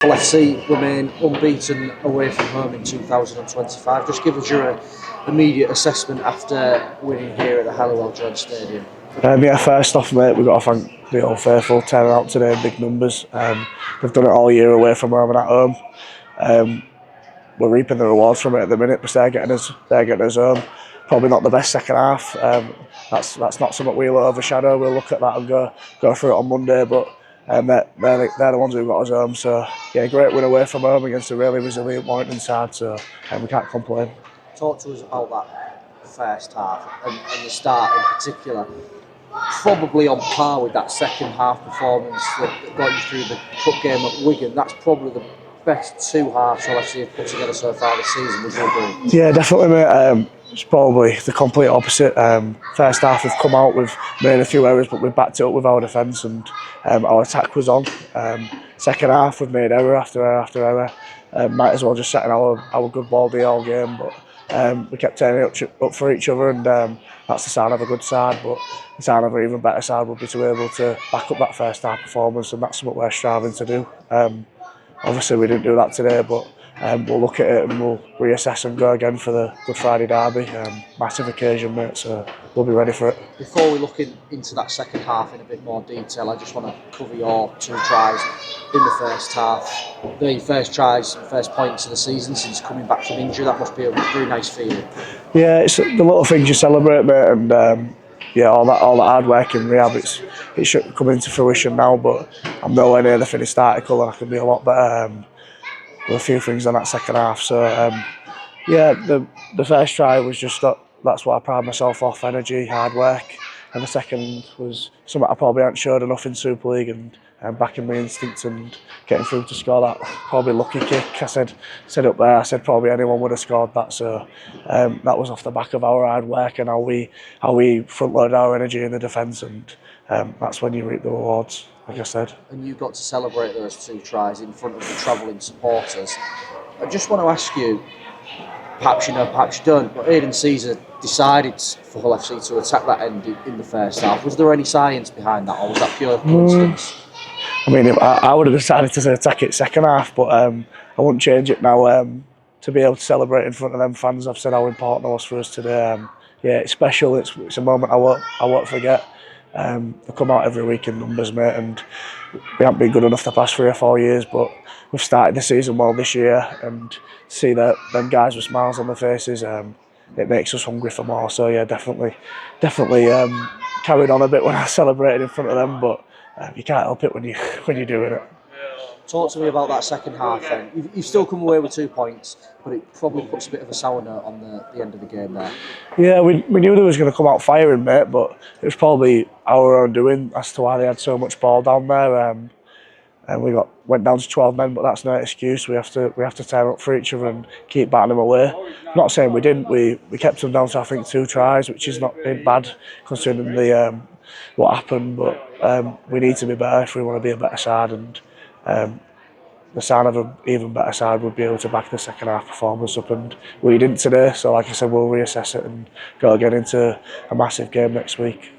Hull FC remain unbeaten away from home in 2025. Just give us your immediate assessment after winning here at the Halliwell Joint Stadium. Yeah, first off, mate, we've got to thank the Old Faithful turning out today in big numbers. They've done it all year away from home and at home. We're reaping the rewards from it at the minute because they're getting us home. Probably not the best second half. That's not something we'll overshadow. We'll look at that and go through it on Monday. But they're the ones who got us home. So yeah, great win away from home against a really resilient Warrington side. So we can't complain. Talk to us about that first half and the start in particular. Probably on par with that second half performance that got you through the cup game at Wigan. That's probably the best two halves I'll actually have put together so far this season. Would you agree? Yeah, definitely, mate. It's probably the complete opposite. First half we've come out, we've made a few errors, but we've backed it up with our defence and our attack was on. Second half we've made error after error after error. Might as well just setting our good ball the all game, but we kept turning up for each other, and that's the sign of a good side. But the sign of an even better side would be to be able to back up that first half performance, and that's what we're striving to do. Obviously we didn't do that today, but we'll look at it and we'll reassess and go again for the Good Friday derby. Massive occasion, mate, so we'll be ready for it. Before we look into that second half in a bit more detail, I just want to cover your two tries in the first half. The first tries, first points of the season since coming back from injury. That must be a very nice feeling. Yeah, it's the little things you celebrate, mate, and yeah, all that hard work in rehab, it should come into fruition now, but I'm nowhere near the finished article and I can be a lot better with a few things on that second half. So yeah, the first try was just that's what I pride myself off: energy, hard work, and the second was something I probably hadn't showed enough in Super League and backing my instincts and getting through to score that probably lucky kick. I said up there, I said probably anyone would have scored that. So that was off the back of our hard work and how we front load our energy in the defence, and that's when you reap the rewards, like I said. And you got to celebrate those two tries in front of the travelling supporters. I just want to ask you, perhaps you know, perhaps you don't, but Aidan Caesar decided for Hull FC to attack that end in the first half. Was there any science behind that, or was that pure coincidence? I mean, I would have decided to attack it second half, but I wouldn't change it now. To be able to celebrate in front of them fans, I've said how important it was for us today. Yeah, it's special. It's a moment I won't forget. They come out every week in numbers, mate, and we haven't been good enough the past 3 or 4 years, but we've started the season well this year, and to see that them guys with smiles on their faces, it makes us hungry for more. So yeah, definitely carried on a bit when I celebrated in front of them, but you can't help it when you're doing it. Talk to me about that second half then. You've still come away with 2 points, but it probably puts a bit of a sour note on the end of the game there. Yeah, we knew they was going to come out firing, mate, but it was probably our own doing as to why they had so much ball down there. And we went down to 12 men, but that's no excuse. We have to turn up for each other and keep batting them away. I'm not saying we didn't. We kept them down to I think 2 tries, which is not been bad considering what happened. But we need to be better if we want to be a better side, and the sign of an even better side would be able to back the second half performance up, and we didn't today. So like I said, we'll reassess it and go again into a massive game next week.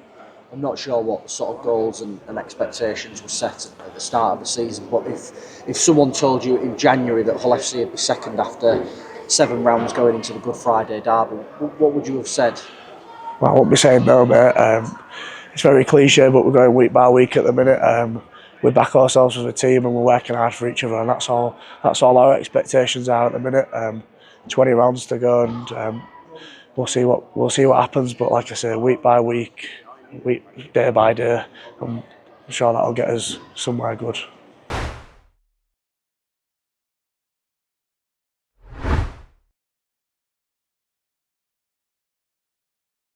I'm not sure what sort of goals and expectations were set at the start of the season, but if someone told you in January that Hull FC would be second after 7 rounds going into the Good Friday derby, what would you have said? Well, I won't be saying no, mate. It's very cliche, but we're going week by week at the minute. We back ourselves as a team and we're working hard for each other, and that's all our expectations are at the minute. 20 rounds to go, and we'll see what happens. But like I say, week by week, day by day, I'm sure that'll get us somewhere good.